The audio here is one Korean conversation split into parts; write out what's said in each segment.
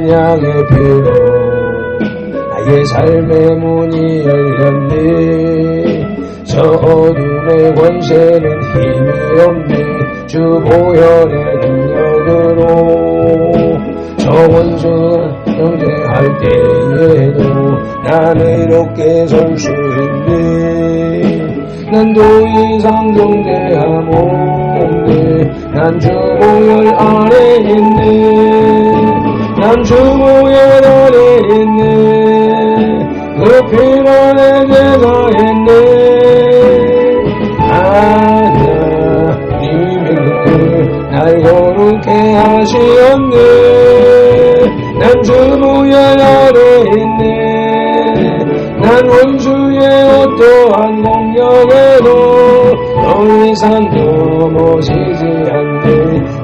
어린 양의 피로 나의 삶의 문이 열렸네. 저 어둠의 권세는 힘이 없네. 주 보혈의 능력으로 저 원수가 경쟁할 때에도 난 의롭게 설 수 있네. 난 더 이상 정죄함 없네. 난 주 보혈 아래 있네. 난 주 보혈 아래 있네. 그 피로 내 제사했네. 하나님의 날 거룩해 하시었네. 난 주 보혈 아래 있네. 난 원수의 어떠한 공격에도 더 이상 넘어지지 않네.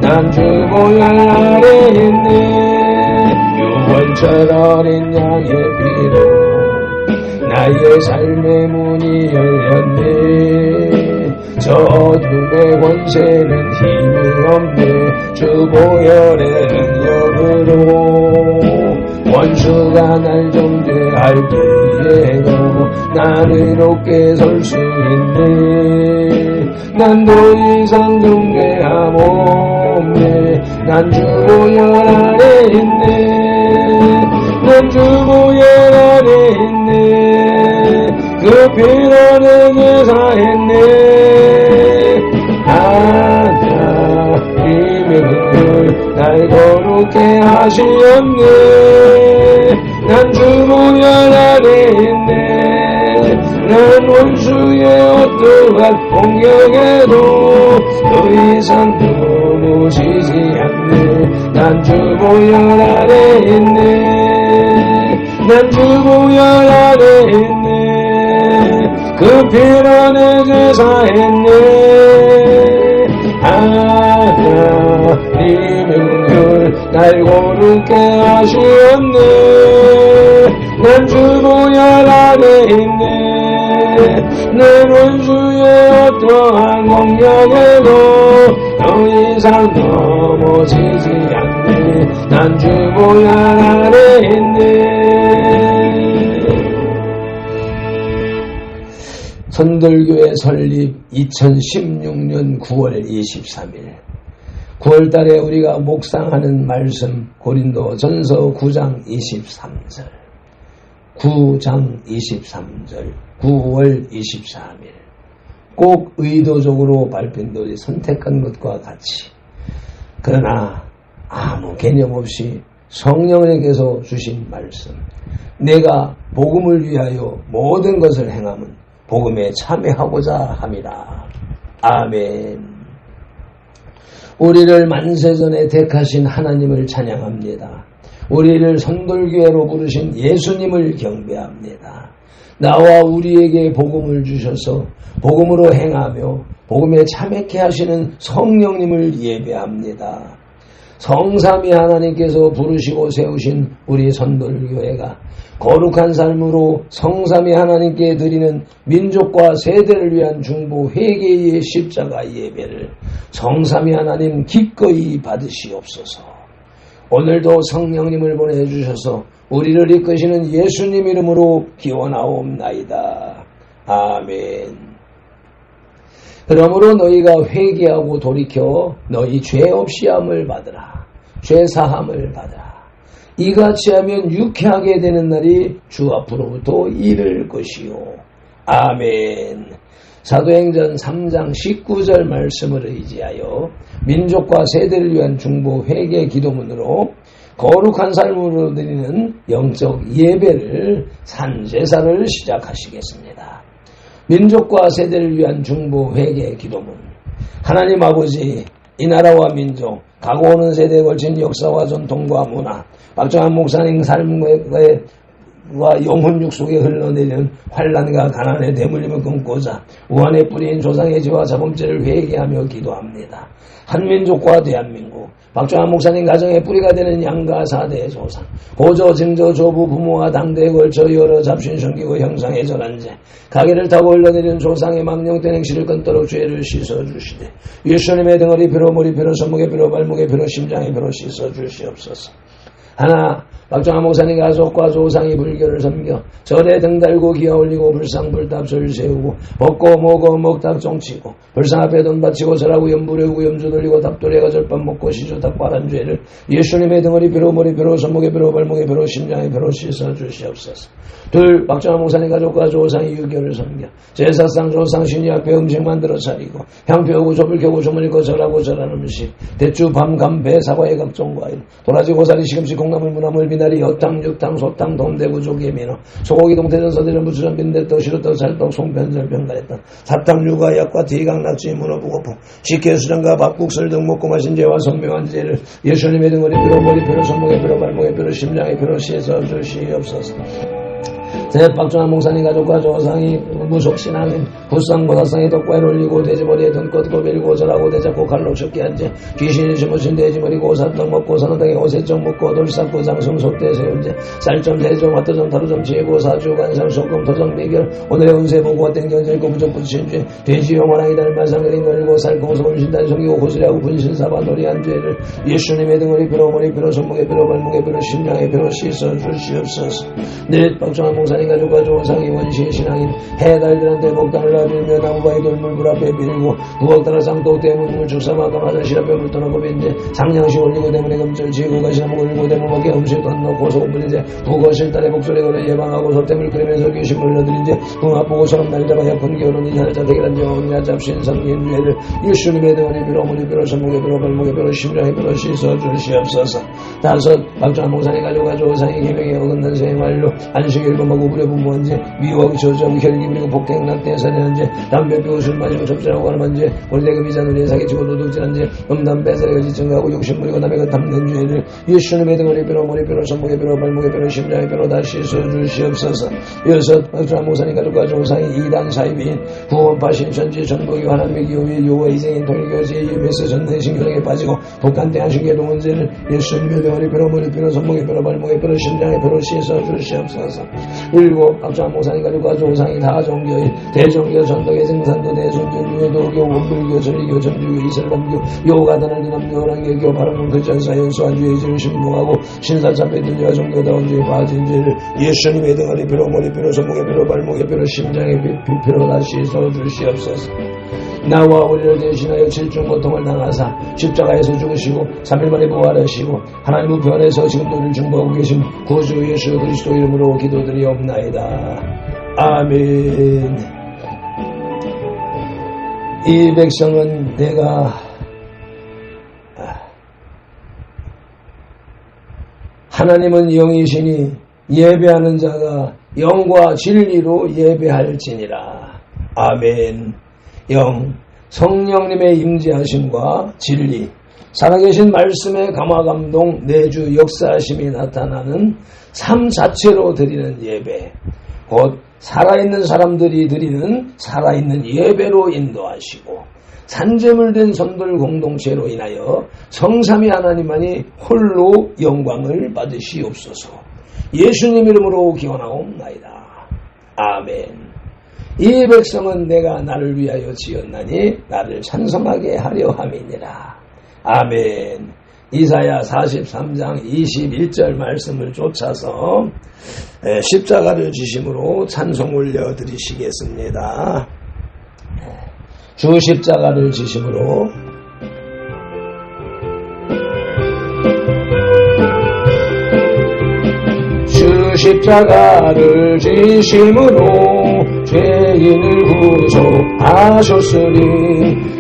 난 주 보혈 아래 있네. 유월절 어린 양의 피로 나의 삶의 문이 열렸네. 저 어둠의 권세는 힘이 없네. 주 보혈의 능력으로 원수가 날 정죄할 때에도 난 의롭게 설 수 있네. 난 더 이상 정죄함 없네. 난 주 보혈 아래 있네. 난 주 보혈 아래 있네. 그 피로 내 제사했네. 하나님의 그 날 거룩해 하시었네. 난 주 보혈 아래 있네. 난 원수의 어떠한 공격에도 더 이상 넘어지지 않네. 난 주 보혈 아래 있네. 난 주 보혈 아래 있네. 그 피로 내 제사했네. 하나님의 은혜를 날 거룩게 하시었네. 난 주 보혈 아래 있네. 내 원수의 어떠한 공격에도 더 이상 넘어지지 않네. 난 주 보혈 아래 있네. 선돌교회 설립 2016년 9월 23일 9월달에 우리가 묵상하는 말씀 고린도전서 9장 23절 9장 23절 9월 23일 꼭 의도적으로 발표들이 선택한 것과 같이 그러나 아무 개념 없이 성령님께서 주신 말씀 내가 복음을 위하여 모든 것을 행함은 복음에 참여하고자 함이라. 아멘. 우리를 만세전에 택하신 하나님을 찬양합니다. 우리를 선돌교회로 부르신 예수님을 경배합니다. 나와 우리에게 복음을 주셔서 복음으로 행하며 복음에 참여케 하시는 성령님을 예배합니다. 성삼위 하나님께서 부르시고 세우신 우리 선돌교회가 거룩한 삶으로 성삼위 하나님께 드리는 민족과 세대를 위한 중보 회개의 십자가 예배를 성삼위 하나님 기꺼이 받으시옵소서. 오늘도 성령님을 보내주셔서 우리를 이끄시는 예수님 이름으로 기원하옵나이다. 아멘. 그러므로 너희가 회개하고 돌이켜 너희 죄 없이함을 받으라. 죄 사함을 받으라. 이같이 하면 유쾌하게 되는 날이 주 앞으로부터 이를 것이요. 아멘. 사도행전 3장 19절 말씀을 의지하여 민족과 세대를 위한 중보 회개 기도문으로 거룩한 삶으로 드리는 영적 예배를 산제사를 시작하시겠습니다. 민족과 세대를 위한 중보 회개 기도문. 하나님 아버지, 이 나라와 민족, 가고 오는 세대에 걸친 역사와 전통과 문화, 박정환 목사님 삶과 영혼 육속에 흘러내리는 환난과 가난의 대물림을 끊고자 우한에 뿌린 조상의 죄와 자범죄를 회개하며 기도합니다. 한민족과 대한민국, 박정환 목사님 가정의 뿌리가 되는 양가 4대의 조상, 고조, 증조, 조부, 부모와 당대에 걸쳐 여러 잡신 섬기고 형상의 전한제, 가게를 타고 흘러내리는 조상의 망령된 행실을 끊도록 죄를 씻어주시되 예수님의 등허리 피로, 머리 피로, 손목의 피로, 발목의 피로, 심장의 피로 씻어주시옵소서. 하나, 박정환 목사님 가족과 조상이 불교를 섬겨 절에 등 달고 기어 올리고 불상불답 절 세우고 먹고 먹어 먹답 종치고 불상 앞에 돈 바치고 절하고 염불해오고 염주 돌리고 답돌이가 절밥 먹고 시주 닭발한 죄를 예수님의 등허리 뼈로 머리 뼈로 손목에 뼈로 발목에 뼈로 심장에 뼈로 씻어 주시옵소서. 둘, 박정환 목사님 가족과 조상이 유교를 섬겨 제사상 조상 신이 앞에 음식 만들어 차리고 향 피우고 조불 켜고 주머니 거 절하고 절한 음식 대추 밤 감배 사과의 각종 과일 도라지 고사리 시금치 콩나물 무나물 미나리 엿탕 육탕 소탕 돈대구 조개 민어 소고기 동태전 서대전 부추전 빈대떡 시루떡 찰떡 송편절 병가래떡 사탕 유과 약과 뒤강 낙지 문어 부고풍 식혜 수정과 밥국설 등 먹고 마신 죄와 성명한 죄를 예수님의 등허리 뼈로 머리 뼈로 손목에 뼈로 발목에 뼈로 심장에 뼈로 씻어 주시옵소서. 셋, 박정환 목사님 가족과 조상이 무속신앙인 부상보사상에 덕과에 올리고 돼지머리에 등꽃고 밀고 절하고 대잡고 칼로 죽게 한죄 귀신이 심으신 돼지머리 고사떡 먹고 산호당에 오세정 먹고 돌삭고 장승 속대 세운죄 쌀점 대점 화토점 타루점 지혜고 사주 관상 소금 토정 비결 오늘의 운세 보고 땡경절고 부적 붙이신죄 돼지 영원하게 달마상 그린 걸고 살고 소금신단 성기고 고수리하고 분신사바 놀이한 죄를 예수님의 등허리 뼈로 머리 뼈로 손목에 뼈로 발목에 뼈로 심장에 뼈로 씻어 주시옵소서. 넷, 박정환 목사님 가족과 조상이 원시의 신앙인 해달들한테 복단을 놔주며 나무바위 돌물 물 앞에 빌고 누억따라 쌍독 대문 물 축사마 까마자 시라뼈 물떠나고 빈제 상냥시 올리고 대문에 금절 지고 가시나무 올리고 대문밖에 음식 돈 넣고 소금 뿌리제 부거실 딸의 목소리 걸어 예방하고 소tem을 끓이면서 귀신 물려드린제 궁합보고 소름 날잡아 약혼 결혼 이사자 대결한제 언니야 잡신 성긴 죄를 예수님의 등허리 뼈로 머리 뼈로 손목에 뼈로 발목에 뼈로 심장에 뼈로 씻어 주시옵소서. 다섯, 박정환 목사님 가족과 조상이 계명에 어긋난 생활로 안식일과 먹고 부려분무한제 미워하고 저주하고 혈기 부리고 폭행 낙태 살인한제 담배 피우고 술 마시고 접전하고 가늠한제 골대금 이자 누리에 사기치고 도둑질한제 음담 배설에 지증하고 욕심 부리고 남의 것 탐낸 죄를 예수님의 등허리 뼈로 머리 뼈로 손목에 뼈로 발목에 뼈로 심장에 뼈로 다 씻어 주시옵소서. 여섯, 박정환 목사님 가족과 조상이 이단 사입인 구원파 신천지 전복이 하나님의 기호의 요와 이생인 통일교 제2베스 전능신교령에 빠지고 독한대 하신계 동원죄를 예수님의 등허리 뼈로 머리 뼈로 손목에 뼈로 발목에 뼈로 심장에 뼈로 씻어 주시옵소서. 일곱, 박정환 목사님 가족과 조상이 다 종교인 대종교 전덕의 생산도 대순교 유도교 원불교 전리교 전주교 이슬람교 요가단을 남교 호랑교교 바람은 그전사 연수한주의 죄를 신봉하고 신사참배 din주와 종교다운 죄에 빠진 죄를 예수님의 등허리 뼈로 머리 뼈로 손목에 뼈로 발목에 뼈로 심장에 뼈로 다 씻어 주시옵소서. 나와 우리를 대신하여 칠중 고통을 당하사 십자가에서 죽으시고 3일 만에 부활하시고 하나님 우편에서 지금도 우리를 중보하고 계신 구주 예수 그리스도 이름으로 기도드리옵나이다. 아멘. 이 백성은 내가 하나님은 영이시니 예배하는 자가 영과 진리로 예배할지니라. 아멘. 영, 성령님의 임재하심과 진리, 살아계신 말씀의 감화감동, 내주 역사하심이 나타나는 삶 자체로 드리는 예배, 곧 살아있는 사람들이 드리는 살아있는 예배로 인도하시고 산재물 된 성들 공동체로 인하여 성삼위 하나님만이 홀로 영광을 받으시옵소서. 예수님 이름으로 기원하옵나이다. 아멘. 이 백성은 내가 나를 위하여 지었나니 나를 찬송하게 하려 함이니라. 아멘. 이사야 43장 21절 말씀을 쫓아서 십자가를 지심으로 찬송 올려드리시겠습니다. 주 십자가를 지심으로 주 십자가를 지심으로 죄인을 구속하셨으니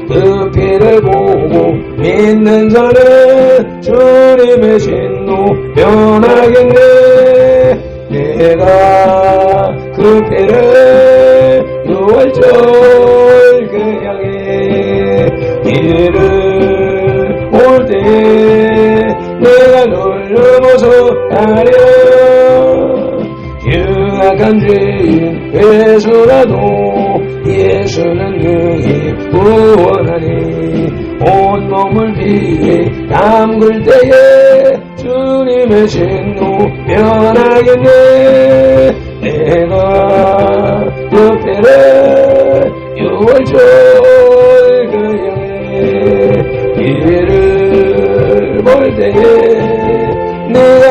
그 피를 보고 믿는 자는 주님의 진노 면하겠네. 내가 그 피를 6월절 그 향해 이를 올 때에 내가 놀러모서 가려. 흉악한 죄인 예수라도 예수는 능히 구원하니 온몸을 피해 담글 때에 주님의 진노 면하겠네. 내가 그 피를 6월절 그 향해 이를 볼 때에 내가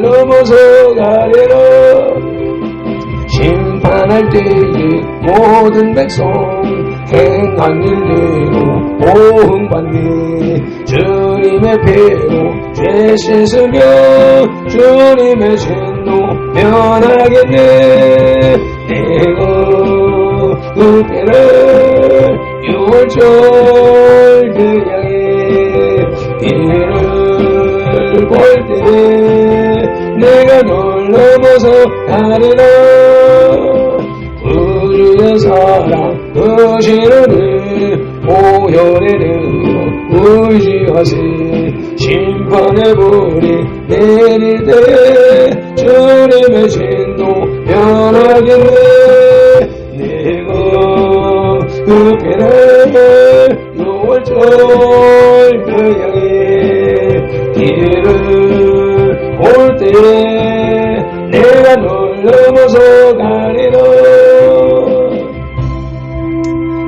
넘어서 가리라. 심판할 때에 모든 백성 행한 일대로 보응받네. 주님의 피로 죄 씻으며 주님의 진노 면하겠네. 내가 그때를 6월절 그 향해 길을 볼 때 내가 널 넘어서 가리라. 구주의 사랑 그 신원을 보혈의 능으로 의지하세. 심판의 불이 내릴 때에 주님의 진노 면하겠네. 내가 그 배를 6월절 그 향해 길을 볼 때에 내가 널 넘어서 가리라.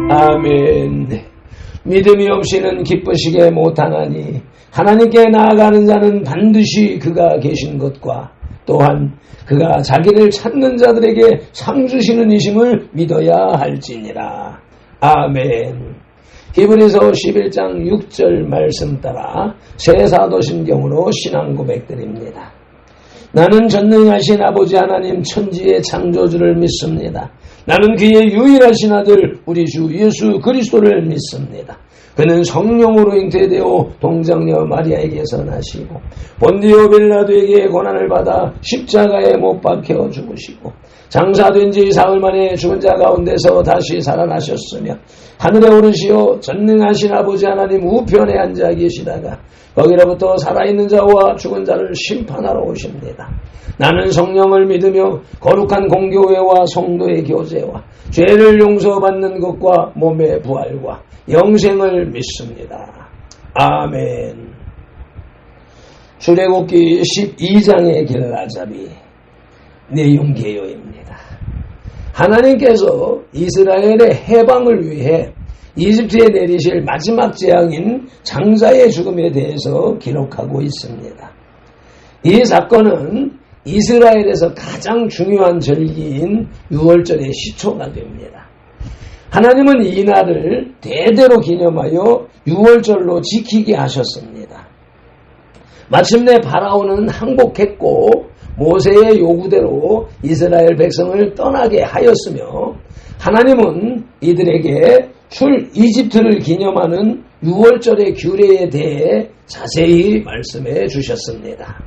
아멘. 믿음이 없이는 기쁘시게 못하나니 하나님께 나아가는 자는 반드시 그가 계신 것과 또한 그가 자기를 찾는 자들에게 상 주시는 이심을 믿어야 할지니라. 아멘. 히브리서 11장 6절 말씀 따라 새 사도신경으로 신앙 고백드립니다. 나는 전능하신 아버지 하나님 천지의 창조주를 믿습니다. 나는 그의 유일하신 아들 우리 주 예수 그리스도를 믿습니다. 그는 성령으로 잉태되어 동정녀 마리아에게서 나시고 본디오 빌라도에게 고난을 받아 십자가에 못 박혀 죽으시고 장사된 지 사흘 만에 죽은 자 가운데서 다시 살아나셨으며 하늘에 오르시어 전능하신 아버지 하나님 우편에 앉아 계시다가 거기로부터 살아있는 자와 죽은 자를 심판하러 오십니다. 나는 성령을 믿으며 거룩한 공교회와 성도의 교제와 죄를 용서받는 것과 몸의 부활과 영생을 믿습니다. 아멘. 출애굽기 12장의 길라잡이 내용 개요입니다. 하나님께서 이스라엘의 해방을 위해 이집트에 내리실 마지막 재앙인 장자의 죽음에 대해서 기록하고 있습니다. 이 사건은 이스라엘에서 가장 중요한 절기인 유월절의 시초가 됩니다. 하나님은 이 날을 대대로 기념하여 유월절로 지키게 하셨습니다. 마침내 바라오는 항복했고 모세의 요구대로 이스라엘 백성을 떠나게 하였으며 하나님은 이들에게 출 이집트를 기념하는 유월절의 규례에 대해 자세히 말씀해 주셨습니다.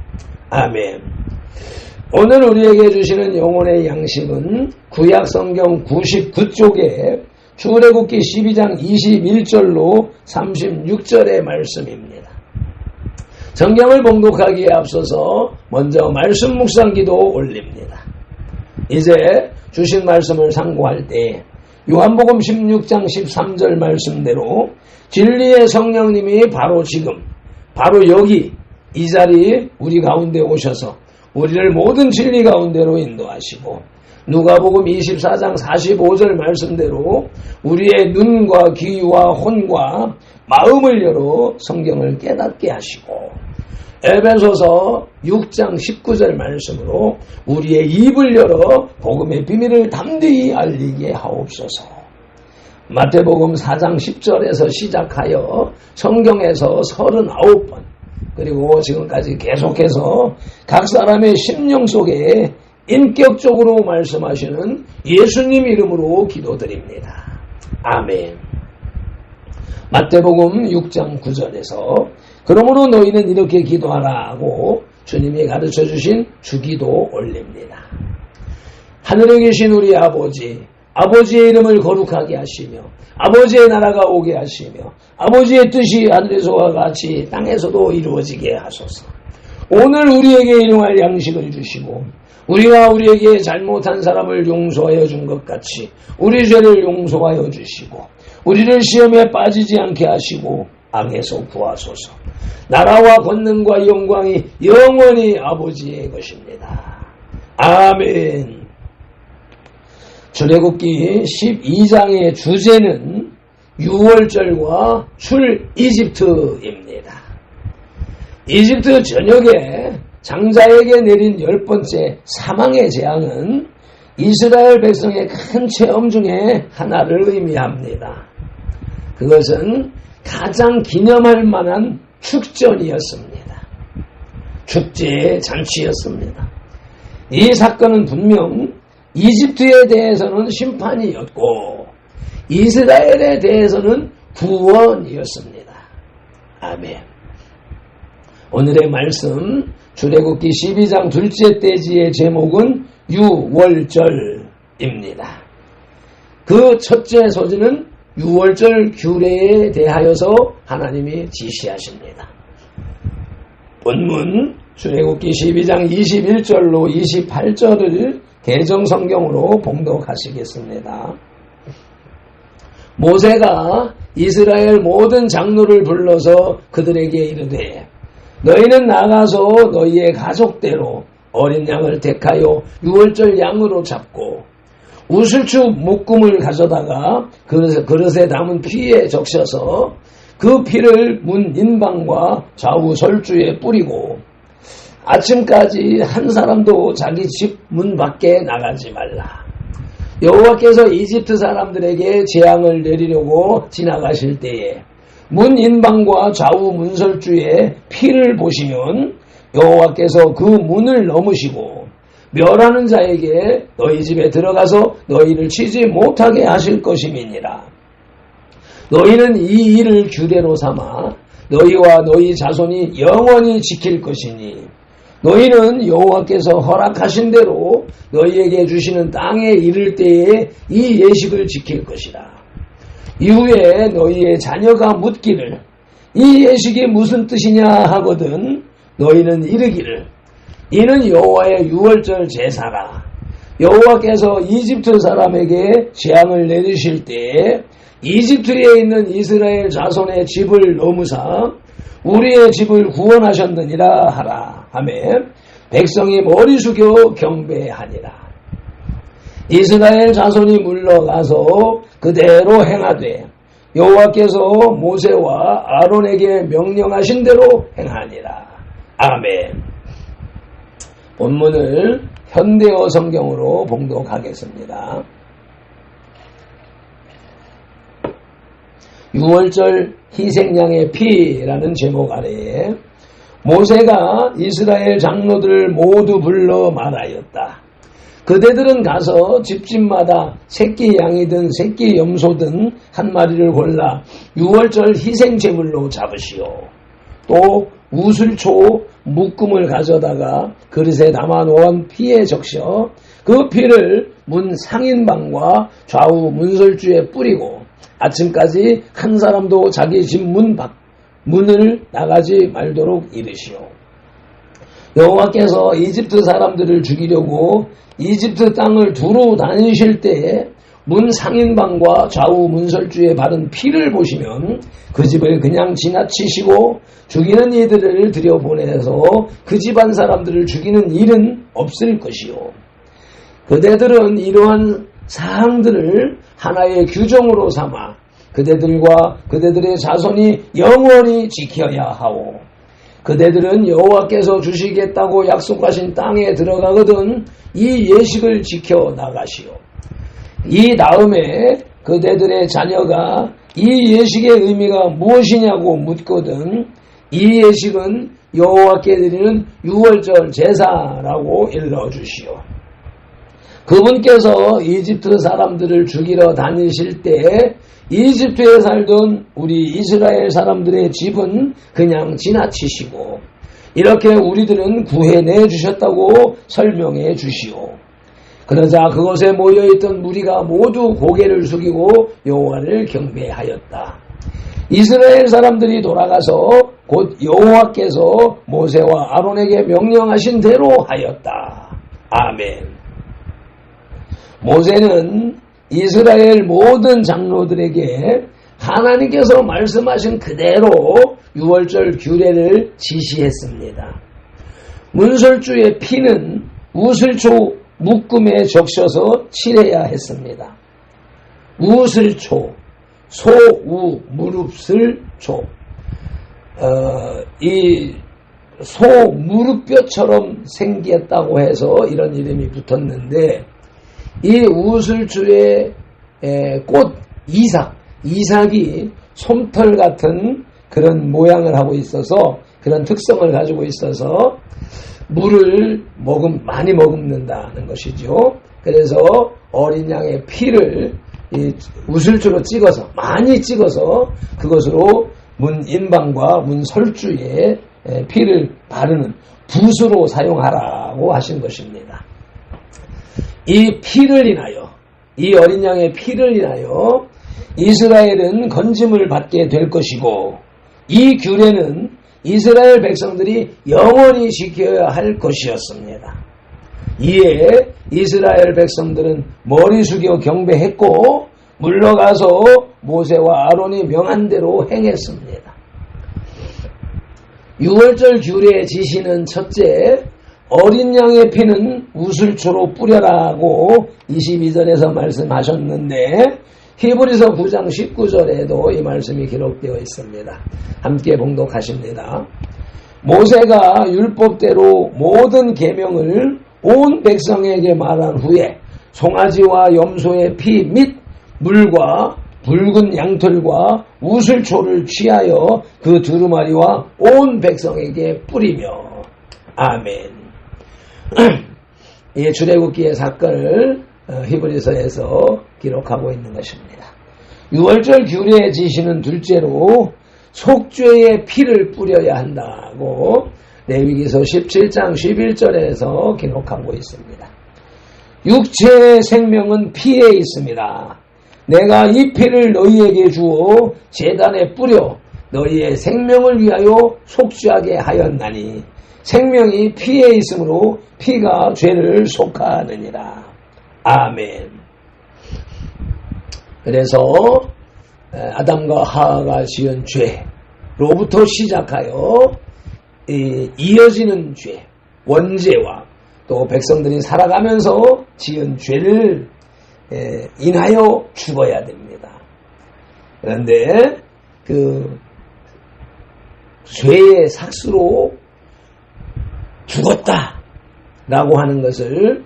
아멘. 오늘 우리에게 주시는 영혼의 양식은 구약 성경 99쪽에 출애굽기 12장 21절로 36절의 말씀입니다. 성경을 봉독하기에 앞서서 먼저 말씀 묵상기도 올립니다. 이제 주신 말씀을 상고할 때 요한복음 16장 13절 말씀대로 진리의 성령님이 바로 지금 바로 여기 이 자리에 우리 가운데 오셔서 우리를 모든 진리 가운데로 인도하시고 누가복음 24장 45절 말씀대로 우리의 눈과 귀와 혼과 마음을 열어 성경을 깨닫게 하시고 에베소서 6장 19절 말씀으로 우리의 입을 열어 복음의 비밀을 담대히 알리게 하옵소서. 마태복음 4장 10절에서 시작하여 성경에서 39번 그리고 지금까지 계속해서 각 사람의 심령 속에 인격적으로 말씀하시는 예수님 이름으로 기도드립니다. 아멘. 마태복음 6장 9절에서 그러므로 너희는 이렇게 기도하라 하고 주님이 가르쳐 주신 주기도 올립니다. 하늘에 계신 우리 아버지, 아버지의 이름을 거룩하게 하시며 아버지의 나라가 오게 하시며 아버지의 뜻이 하늘에서와 같이 땅에서도 이루어지게 하소서. 오늘 우리에게 일용할 양식을 주시고 우리가 우리에게 잘못한 사람을 용서하여 준 것 같이 우리 죄를 용서하여 주시고 우리를 시험에 빠지지 않게 하시고 악에서 구하소서. 나라와 권능과 영광이 영원히 아버지의 것입니다. 아멘. 출애굽기 12장의 주제는 유월절과 출 이집트입니다. 이집트 전역에 장자에게 내린 10번째 사망의 재앙은 이스라엘 백성의 큰 체험 중에 하나를 의미합니다. 그것은 가장 기념할 만한 축전이었습니다. 축제 잔치였습니다. 이 사건은 분명 이집트에 대해서는 심판이었고 이스라엘에 대해서는 구원이었습니다. 아멘. 오늘의 말씀 출애굽기 12장 둘째 떼지의 제목은 유월절입니다. 그 첫째 소지는 유월절 규례에 대하여서 하나님이 지시하십니다. 본문 출애굽기 12장 21절로 28절을 개정성경으로 봉독하시겠습니다. 모세가 이스라엘 모든 장로를 불러서 그들에게 이르되 너희는 나가서 너희의 가족대로 어린 양을 택하여 유월절 양으로 잡고 우슬추 묶음을 가져다가 그릇에 담은 피에 적셔서 그 피를 문 인방과 좌우 설주에 뿌리고 아침까지 한 사람도 자기 집 문 밖에 나가지 말라. 여호와께서 이집트 사람들에게 재앙을 내리려고 지나가실 때에 문 인방과 좌우 문설주에 피를 보시면 여호와께서 그 문을 넘으시고 멸하는 자에게 너희 집에 들어가서 너희를 치지 못하게 하실 것임이니라. 너희는 이 일을 규례로 삼아 너희와 너희 자손이 영원히 지킬 것이니 너희는 여호와께서 허락하신 대로 너희에게 주시는 땅에 이를 때에 이 예식을 지킬 것이라. 이후에 너희의 자녀가 묻기를 이 예식이 무슨 뜻이냐 하거든 너희는 이르기를 이는 여호와의 유월절 제사라. 여호와께서 이집트 사람에게 재앙을 내리실 때에 이집트에 있는 이스라엘 자손의 집을 넘으사 우리의 집을 구원하셨느니라 하라 하며 백성이 머리 숙여 경배하니라. 이스라엘 자손이 물러가서 그대로 행하되 여호와께서 모세와 아론에게 명령하신 대로 행하니라. 아멘. 본문을 현대어 성경으로 봉독하겠습니다. 유월절 희생양의 피라는 제목 아래에 모세가 이스라엘 장로들을 모두 불러 말하였다. 그대들은 가서 집집마다 새끼 양이든 새끼 염소든 한 마리를 골라 유월절 희생제물로 잡으시오. 또 우슬초 묶음을 가져다가 그릇에 담아 놓은 피에 적셔 그 피를 문 상인방과 좌우 문설주에 뿌리고 아침까지 한 사람도 자기 집 문을 나가지 말도록 이르시오. 여호와께서 이집트 사람들을 죽이려고 이집트 땅을 두루 다니실 때에 문 상인방과 좌우 문설주에 바른 피를 보시면 그 집을 그냥 지나치시고 죽이는 이들을 들여보내서 그 집안 사람들을 죽이는 일은 없을 것이요. 그대들은 이러한 사항들을 하나의 규정으로 삼아 그대들과 그대들의 자손이 영원히 지켜야 하오. 그대들은 여호와께서 주시겠다고 약속하신 땅에 들어가거든 이 예식을 지켜 나가시오. 이 다음에 그대들의 자녀가 이 예식의 의미가 무엇이냐고 묻거든 이 예식은 여호와께 드리는 유월절 제사라고 일러주시오. 그분께서 이집트 사람들을 죽이러 다니실 때 이집트에 살던 우리 이스라엘 사람들의 집은 그냥 지나치시고 이렇게 우리들은 구해내 주셨다고 설명해 주시오. 그러자 그곳에 모여있던 무리가 모두 고개를 숙이고 여호와를 경배하였다. 이스라엘 사람들이 돌아가서 곧 여호와께서 모세와 아론에게 명령하신 대로 하였다. 아멘. 모세는 이스라엘 모든 장로들에게 하나님께서 말씀하신 그대로 유월절 규례를 지시했습니다. 문설주의 피는 우슬초 묶음에 적셔서 칠해야 했습니다. 우슬초, 소우 무릅슬 초. 이 소 무릎뼈처럼 생겼다고 해서 이런 이름이 붙었는데, 이 우슬주의 꽃 이삭이 솜털 같은 그런 모양을 하고 있어서, 그런 특성을 가지고 있어서 물을 많이 머금는다는 것이죠. 그래서 어린 양의 피를 이 우슬주로 많이 찍어서 그것으로 문인방과 문설주에 피를 바르는 붓으로 사용하라고 하신 것입니다. 이 피를 인하여, 이 어린 양의 피를 인하여 이스라엘은 건짐을 받게 될 것이고, 이 규례는 이스라엘 백성들이 영원히 지켜야 할 것이었습니다. 이에 이스라엘 백성들은 머리 숙여 경배했고 물러가서 모세와 아론이 명한 대로 행했습니다. 유월절 규례의 지시는 첫째, 어린 양의 피는 우슬초로 뿌려라고 22절에서 말씀하셨는데, 히브리서 9장 19절에도 이 말씀이 기록되어 있습니다. 함께 봉독하십니다. 모세가 율법대로 모든 계명을 온 백성에게 말한 후에 송아지와 염소의 피 및 물과 붉은 양털과 우슬초를 취하여 그 두루마리와 온 백성에게 뿌리며. 아멘. 이 출애굽기의 사건을 히브리서에서 기록하고 있는 것입니다. 유월절 규례의 지시는 둘째로 속죄의 피를 뿌려야 한다고 레위기서 17장 11절에서 기록하고 있습니다. 육체의 생명은 피에 있습니다. 내가 이 피를 너희에게 주어 제단에 뿌려 너희의 생명을 위하여 속죄하게 하였나니 생명이 피에 있으므로 피가 죄를 속하느니라. 아멘. 그래서 아담과 하와가 지은 죄로부터 시작하여 이어지는 죄, 원죄와 또 백성들이 살아가면서 지은 죄를 인하여 죽어야 됩니다. 그런데 그 죄의 삭수로 죽었다라고 하는 것을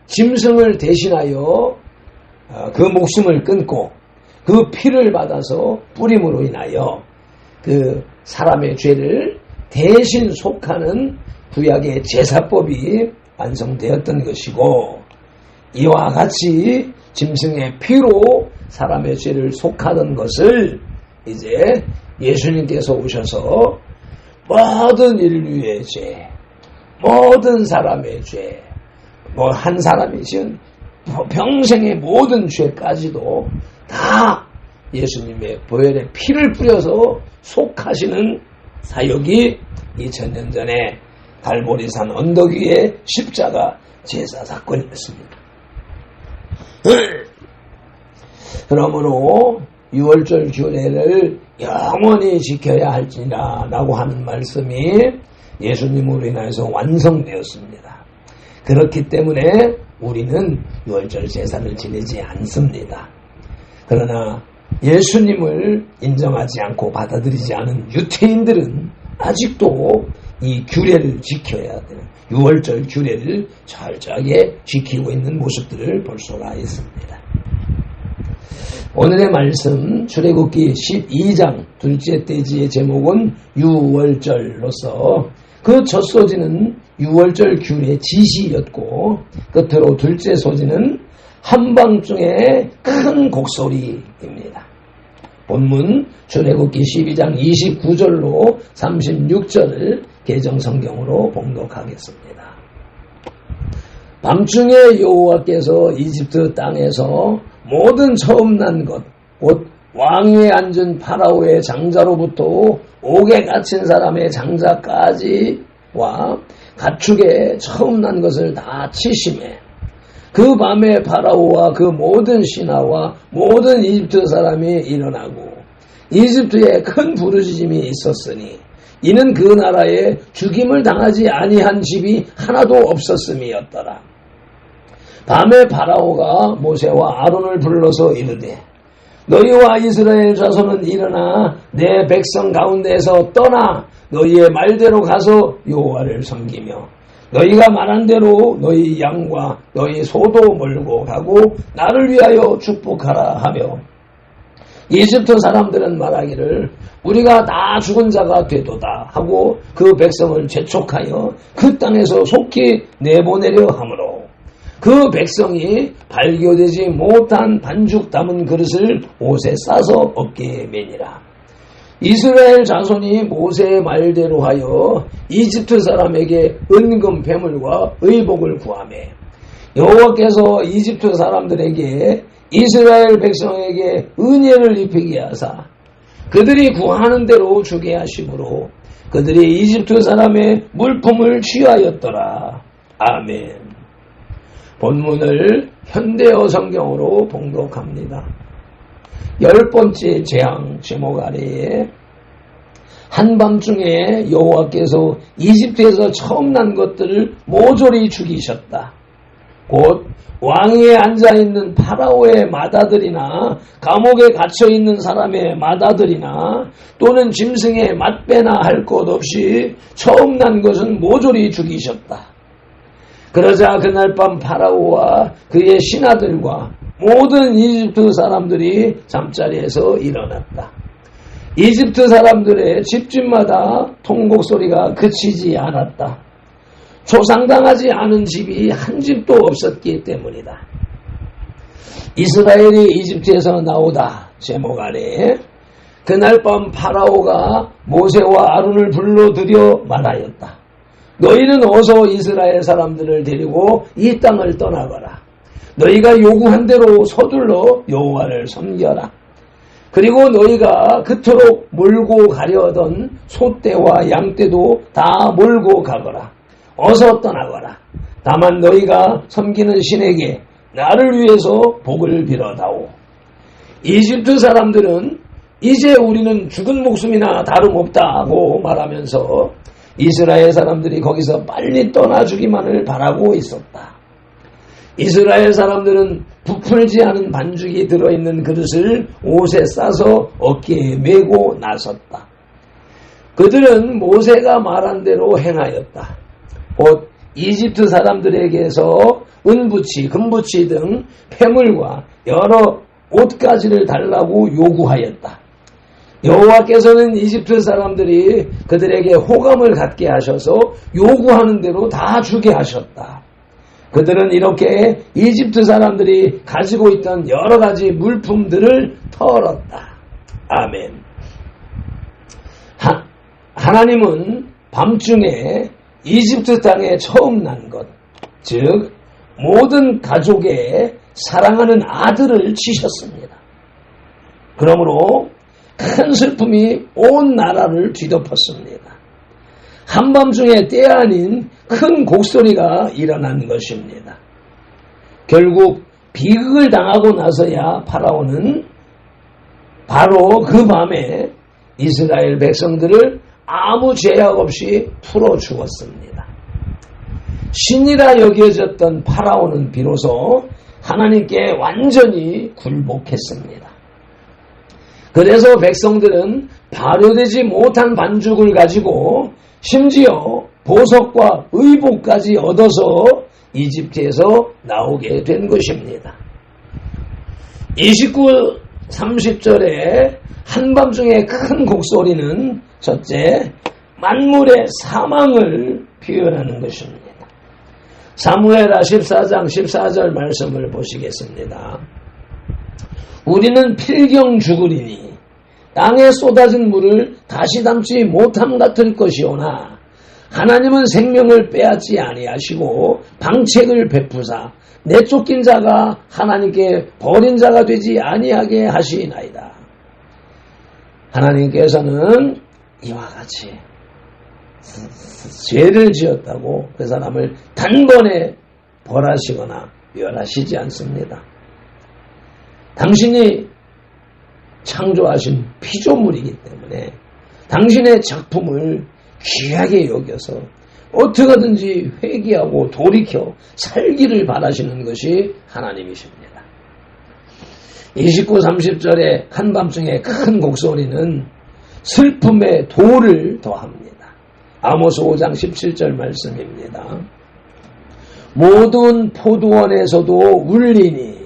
짐승을 대신하여 그 목숨을 끊고 그 피를 받아서 뿌림으로 인하여 그 사람의 죄를 대신 속하는 구약의 제사법이 완성되었던 것이고, 이와 같이 짐승의 피로 사람의 죄를 속하던 것을 이제 예수님께서 오셔서 모든 인류의 죄, 모든 사람의 죄, 한 사람이 지은 평생의 모든 죄까지도 다 예수님의 보혈의 피를 뿌려서 속하시는 사역이 2000년 전에 갈보리산 언덕 위의 십자가 제사 사건이었습니다. 그러므로 유월절 규례를 영원히 지켜야 할지라 라고 하는 말씀이 예수님으로 인해서 완성되었습니다. 그렇기 때문에 우리는 유월절 제사를 지내지 않습니다. 그러나 예수님을 인정하지 않고 받아들이지 않은 유태인들은 아직도 이 규례를 지켜야 되는 유월절 규례를 철저하게 지키고 있는 모습들을 볼 수가 있습니다. 오늘의 말씀 출애굽기 12장 둘째 떼지의 제목은 유월절로서 그 첫 소지는 유월절 규례 지시였고 끝으로 둘째 소지는 한밤중의 큰 곡소리입니다. 본문 출애굽기 12장 29절로 36절을 개정성경으로 봉독하겠습니다. 밤중에 여호와께서 이집트 땅에서 모든 처음 난 것, 곧 왕위에 앉은 파라오의 장자로부터 옥에 갇힌 사람의 장자까지와 가축에 처음 난 것을 다 치심해 그 밤에 파라오와 그 모든 신하와 모든 이집트 사람이 일어나고 이집트에 큰 부르짖음이 있었으니 이는 그 나라에 죽임을 당하지 아니한 집이 하나도 없었음이었더라. 밤에 파라오가 모세와 아론을 불러서 이르되 너희와 이스라엘 자손은 일어나 내 백성 가운데에서 떠나 너희의 말대로 가서 여호와를 섬기며 너희가 말한 대로 너희 양과 너희 소도 몰고 가고 나를 위하여 축복하라 하며 이집트 사람들은 말하기를 우리가 다 죽은 자가 되도다 하고 그 백성을 재촉하여 그 땅에서 속히 내보내려 하므로 그 백성이 발교되지 못한 반죽 담은 그릇을 옷에 싸서 어깨에 매니라. 이스라엘 자손이 모세의 말대로 하여 이집트 사람에게 은금 배물과 의복을 구하매 여호와께서 이집트 사람들에게 이스라엘 백성에게 은혜를 입히게 하사 그들이 구하는 대로 주게 하심으로 그들이 이집트 사람의 물품을 취하였더라. 아멘. 본문을 현대어 성경으로 봉독합니다. 10번째 재앙 제목 아래에 한밤중에 여호와께서 이집트에서 처음 난 것들을 모조리 죽이셨다. 곧 왕위에 앉아있는 파라오의 맏아들이나 감옥에 갇혀있는 사람의 맏아들이나 또는 짐승의 맏배나 할 것 없이 처음 난 것은 모조리 죽이셨다. 그러자 그날 밤 파라오와 그의 신하들과 모든 이집트 사람들이 잠자리에서 일어났다. 이집트 사람들의 집집마다 통곡 소리가 그치지 않았다. 조상당하지 않은 집이 한 집도 없었기 때문이다. 이스라엘이 이집트에서 나오다 제목 아래 그날 밤 파라오가 모세와 아론을 불러들여 말하였다. 너희는 어서 이스라엘 사람들을 데리고 이 땅을 떠나거라. 너희가 요구한 대로 서둘러 여호와를 섬겨라. 그리고 너희가 그토록 몰고 가려던 소떼와 양떼도 다 몰고 가거라. 어서 떠나거라. 다만 너희가 섬기는 신에게 나를 위해서 복을 빌어다오. 이집트 사람들은 이제 우리는 죽은 목숨이나 다름없다고 말하면서 이스라엘 사람들이 거기서 빨리 떠나주기만을 바라고 있었다. 이스라엘 사람들은 부풀지 않은 반죽이 들어있는 그릇을 옷에 싸서 어깨에 메고 나섰다. 그들은 모세가 말한 대로 행하였다. 곧 이집트 사람들에게서 은부치, 금부치 등 폐물과 여러 옷가지를 달라고 요구하였다. 여호와께서는 이집트 사람들이 그들에게 호감을 갖게 하셔서 요구하는 대로 다 주게 하셨다. 그들은 이렇게 이집트 사람들이 가지고 있던 여러 가지 물품들을 털었다. 아멘. 하나님은 밤중에 이집트 땅에 처음 난 것, 즉 모든 가족의 사랑하는 아들을 치셨습니다. 그러므로 큰 슬픔이 온 나라를 뒤덮었습니다. 한밤중에 때 아닌 큰 곡소리가 일어난 것입니다. 결국 비극을 당하고 나서야 파라오는 바로 그 밤에 이스라엘 백성들을 아무 제약 없이 풀어 주었습니다. 신이라 여겨졌던 파라오는 비로소 하나님께 완전히 굴복했습니다. 그래서 백성들은 발효되지 못한 반죽을 가지고 심지어 보석과 의복까지 얻어서 이집트에서 나오게 된 것입니다. 29, 30절에 한밤중에 큰 곡소리는 첫째, 만물의 사망을 표현하는 것입니다. 사무엘하 14장 14절 말씀을 보시겠습니다. 우리는 필경 죽으리니 땅에 쏟아진 물을 다시 담지 못함 같을 것이오나 하나님은 생명을 빼앗지 아니하시고 방책을 베푸사 내쫓긴 자가 하나님께 버린 자가 되지 아니하게 하시나이다. 하나님께서는 이와 같이 죄를 지었다고 그 사람을 단번에 벌하시거나 멸하시지 않습니다. 당신이 창조하신 피조물이기 때문에 당신의 작품을 귀하게 여겨서 어떻게든지 회개하고 돌이켜 살기를 바라시는 것이 하나님이십니다. 29, 30절에 한밤중에 큰 곡소리는 슬픔의 도를 더합니다. 아모스 5장 17절 말씀입니다. 모든 포도원에서도 울리니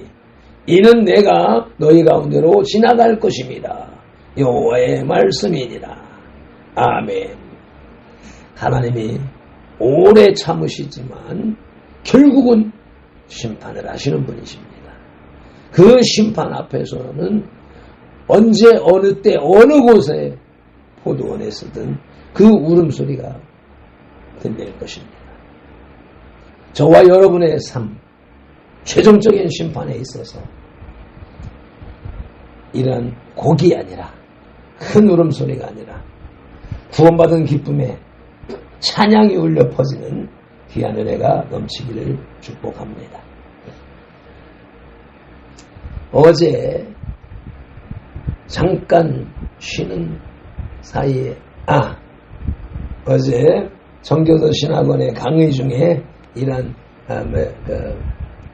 이는 내가 너희 가운데로 지나갈 것입니다. 여호와의 말씀이니라. 아멘. 하나님이 오래 참으시지만 결국은 심판을 하시는 분이십니다. 그 심판 앞에서는 언제 어느 때 어느 곳에 포도원에서든 그 울음소리가 들릴 것입니다. 저와 여러분의 삶, 최종적인 심판에 있어서 이런 곡이 아니라 큰 울음소리가 아니라 구원받은 기쁨에 찬양이 울려 퍼지는 귀한 은혜가 넘치기를 축복합니다. 어제 잠깐 쉬는 사이에 어제 정교도 신학원의 강의 중에 이런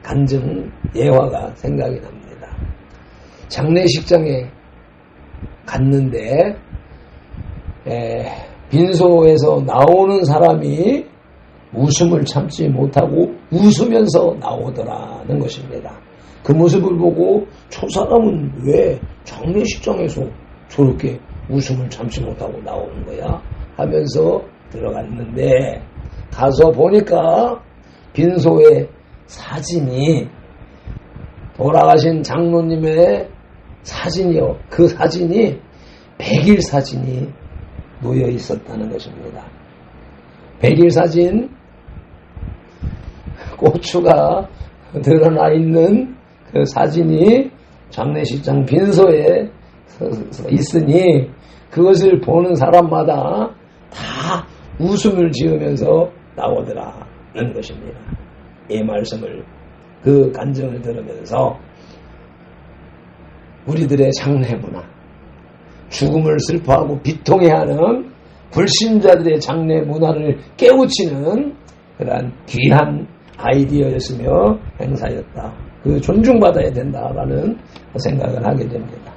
간증 예화가 생각이 납니다. 장례식장에 갔는데 빈소에서 나오는 사람이 웃음을 참지 못하고 웃으면서 나오더라는 것입니다. 그 모습을 보고 저 사람은 왜 장례식장에서 저렇게 웃음을 참지 못하고 나오는 거야? 하면서 들어갔는데 가서 보니까 빈소의 사진이 돌아가신 장로님의 사진이요. 그 사진이 100일 사진이 놓여 있었다는 것입니다. 100일 사진, 고추가 드러나 있는 그 사진이 장례식장 빈소에 있으니 그것을 보는 사람마다 다 웃음을 지으면서 나오더라는 것입니다. 이 말씀을, 그 간증을 들으면서 우리들의 장례 문화, 죽음을 슬퍼하고 비통해하는 불신자들의 장례 문화를 깨우치는 그러한 귀한 아이디어였으며 행사였다. 그 존중받아야 된다라는 생각을 하게 됩니다.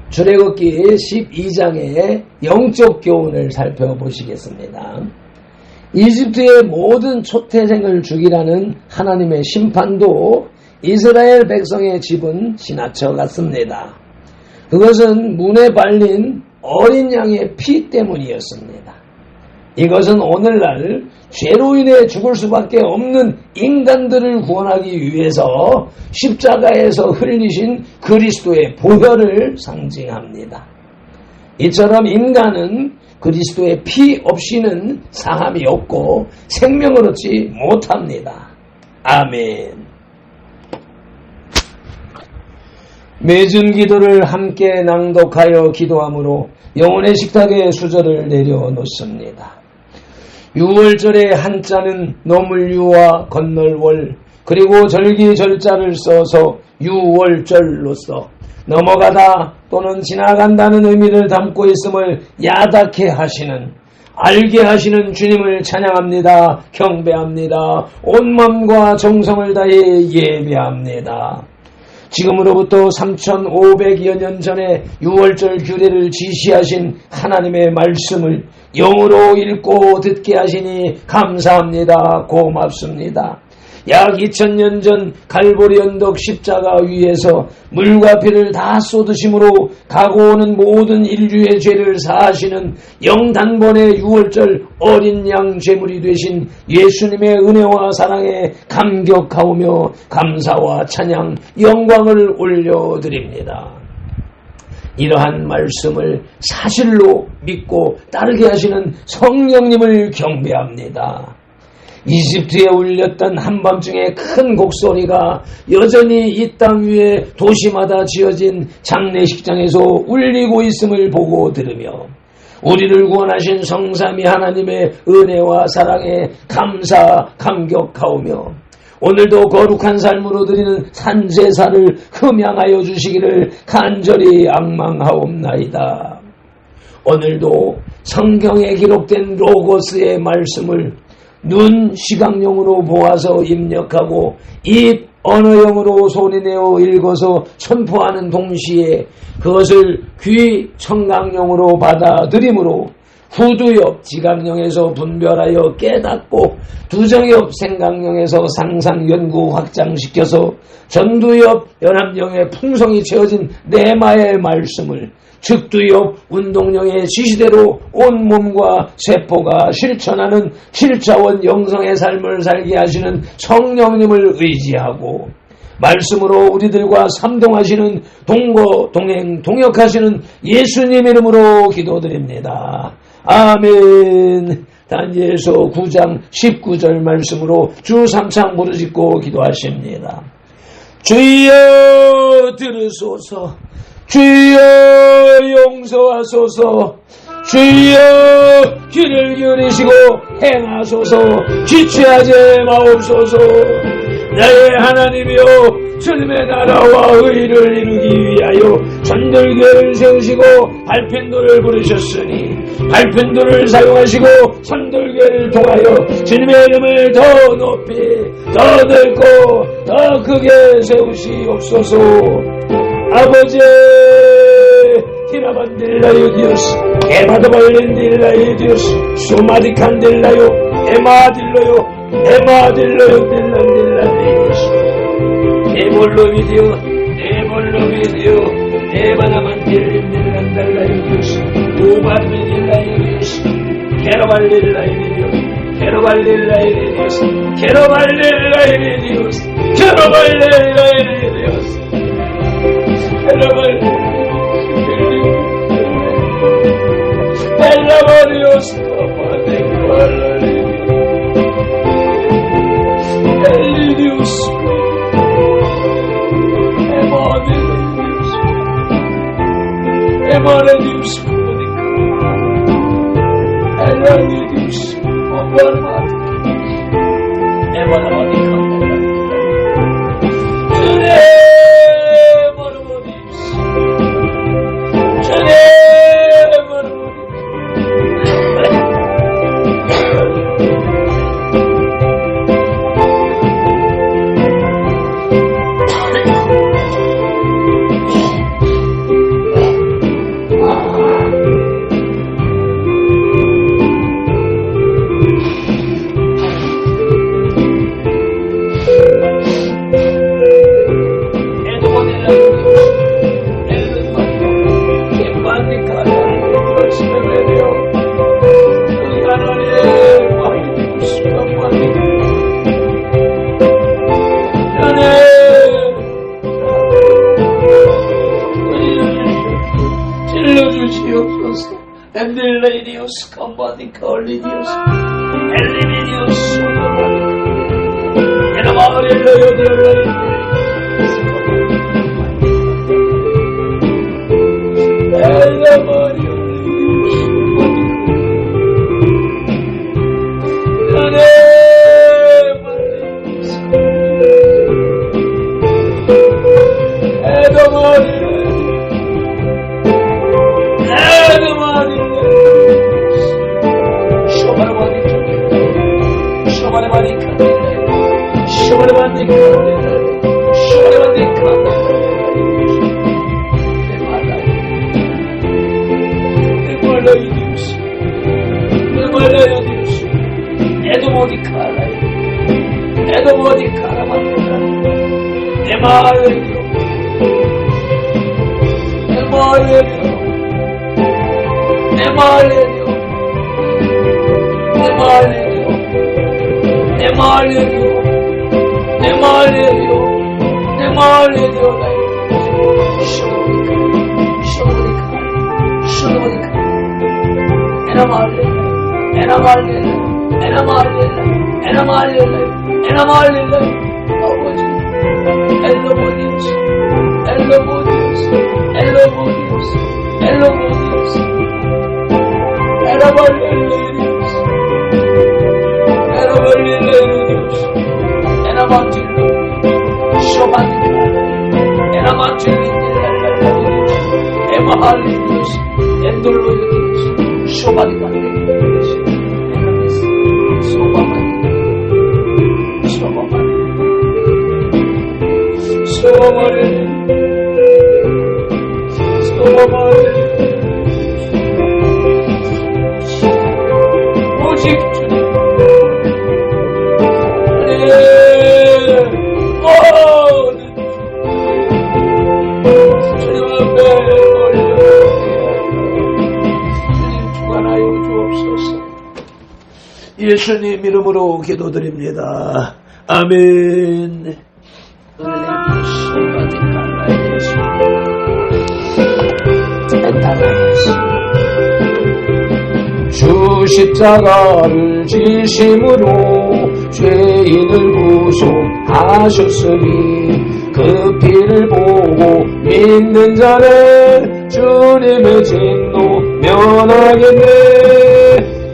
출애굽기 12장의 영적 교훈을 살펴보시겠습니다. 이집트의 모든 초태생을 죽이라는 하나님의 심판도 이스라엘 백성의 집은 지나쳐 갔습니다. 그것은 문에 발린 어린 양의 피 때문이었습니다. 이것은 오늘날 죄로 인해 죽을 수밖에 없는 인간들을 구원하기 위해서 십자가에서 흘리신 그리스도의 보혈을 상징합니다. 이처럼 인간은 그리스도의 피 없이는 사함이 없고 생명을 얻지 못합니다. 아멘. 매준 기도를 함께 낭독하여 기도함으로 영혼의 식탁에 수저를 내려놓습니다. 유월절의 한자는 너물유와 건널월 그리고 절기절자를 써서 유월절로서 넘어가다 또는 지나간다는 의미를 담고 있음을 야답게 하시는, 알게 하시는 주님을 찬양합니다. 경배합니다. 온 마음과 정성을 다해 예배합니다. 지금으로부터 3500여 년 전에 유월절 규례를 지시하신 하나님의 말씀을 영으로 읽고 듣게 하시니 감사합니다. 고맙습니다. 약 2000년 전 갈보리 언덕 십자가 위에서 물과 피를 다 쏟으심으로 가고 오는 모든 인류의 죄를 사하시는 영단번의 유월절 어린 양 제물이 되신 예수님의 은혜와 사랑에 감격하오며 감사와 찬양, 영광을 올려드립니다. 이러한 말씀을 사실로 믿고 따르게 하시는 성령님을 경배합니다. 이집트에 울렸던 한밤중의 큰 곡소리가 여전히 이 땅 위에 도시마다 지어진 장례식장에서 울리고 있음을 보고 들으며 우리를 구원하신 성삼위 하나님의 은혜와 사랑에 감사 감격하오며 오늘도 거룩한 삶으로 드리는 산제사를 흠양하여 주시기를 간절히 앙망하옵나이다. 오늘도 성경에 기록된 로고스의 말씀을 눈 시각용으로 보아서 입력하고 입 언어용으로 소리내어 읽어서 선포하는 동시에 그것을 귀 청각용으로 받아들이므로 후두엽 지각령에서 분별하여 깨닫고, 두정엽 생각령에서 상상 연구 확장시켜서, 전두엽 연합령의 풍성이 채워진 내마의 말씀을, 즉두엽 운동령의 지시대로 온 몸과 세포가 실천하는 7차원 영성의 삶을 살게 하시는 성령님을 의지하고, 말씀으로 우리들과 삼동하시는 동거, 동행, 동역하시는 예수님 이름으로 기도드립니다. 아멘. 다니엘서 9장 19절 말씀으로 주 3창 부르짖고 기도하십니다. 주여 들으소서, 주여 용서하소서, 주여 귀를 기울이시고 행하소서, 지체하지 마옵소서. 나의 하나님이여, 주님의 나라와 의를 이루기 위하여 선들교를 세우시고 발편도를 부르셨으니, 발편도를 사용하시고 선들교를 통하여 주님의 이름을 더 높이, 더 넓고 더 크게 세우시옵소서. 아버지, 티라반딜라요 디오스, 에마드발렌딜라요 디오스, 수마디칸딜라요, 에마딜로요, 에마딜로요 딜란딜라데이스, 에볼로비디오, 에볼로비디오, 에바나만딜란달라요 디오스, 우바르밀라요 디오스, 게로발릴라요 디오스, 게로발릴라요 디오스, 게로발릴라요 디오스, 게로발릴라요 디오스, Ellavorios Kapate Kalari Elidius Emadelius Emadelius Eladius Obarmat Emadelius Ellidius, Combatica, Ellidius, Ellidius, and I'm already 예수님 이름으로 기도드립니다. 아멘. 주 십자가를 지심으로 죄인을 구속하셨으니 그 피를 보고 믿는 자는 주님의 진노 면하겠네.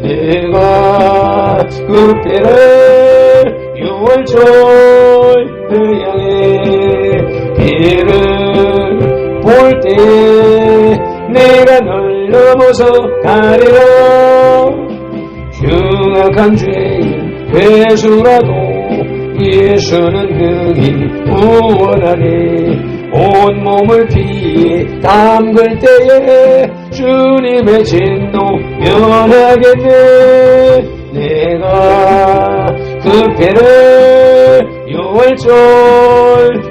내가 그 피를 6월절 향해 피를 볼 때 내가 널 넘어서 가리라. 흉악한 죄인 괴수라도 예수는 능히 구원하네. 온몸을 피에 담글 때에 주님의 진노 면하겠네. 내가 그 피를 6월절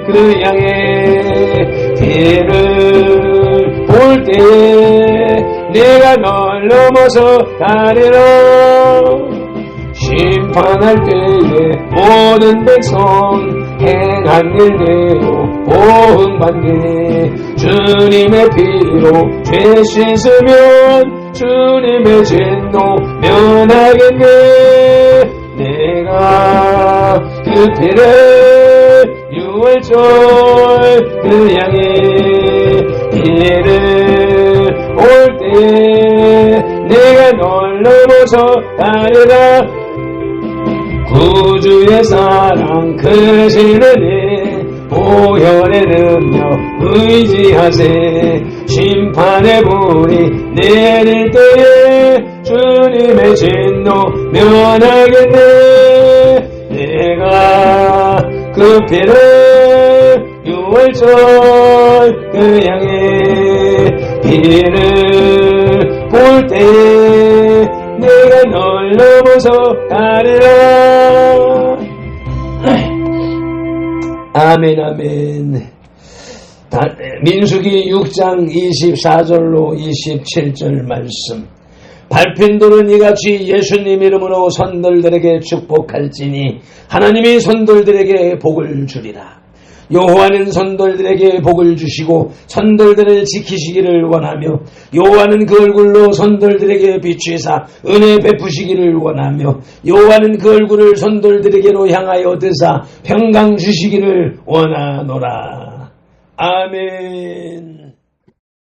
그 양의 피를 볼 때 내가 널 넘어서 가리라. 심판할 때에 모든 백성 행한 일대로 보응받네. 주님의 피로 죄 씻으면 주님의 진노 면하겠네. 내가 그 피를 6월절 그 양의 피를 올 때 내가 널 넘어서 가리라. 구주의 사랑 크시느니 보혈의 능력 의지하세. 심판의 불이 내릴 때에 주님의 진노 면하겠네. 내가 그 피를 6월절 그 양의 피를 볼 때 내가 널 넘어서 가리라. 아멘 아멘. 민수기 6장 24절로 27절 말씀. 밟힌 돌은 이같이 예수님 이름으로 선돌들에게 축복할지니 하나님이 선돌들에게 복을 주리라. 여호와는 선돌들에게 복을 주시고 선돌들을 지키시기를 원하며 여호와는 그 얼굴로 선돌들에게 비추사 은혜 베푸시기를 원하며 여호와는 그 얼굴을 선돌들에게로 향하여 드사 평강 주시기를 원하노라. 아멘.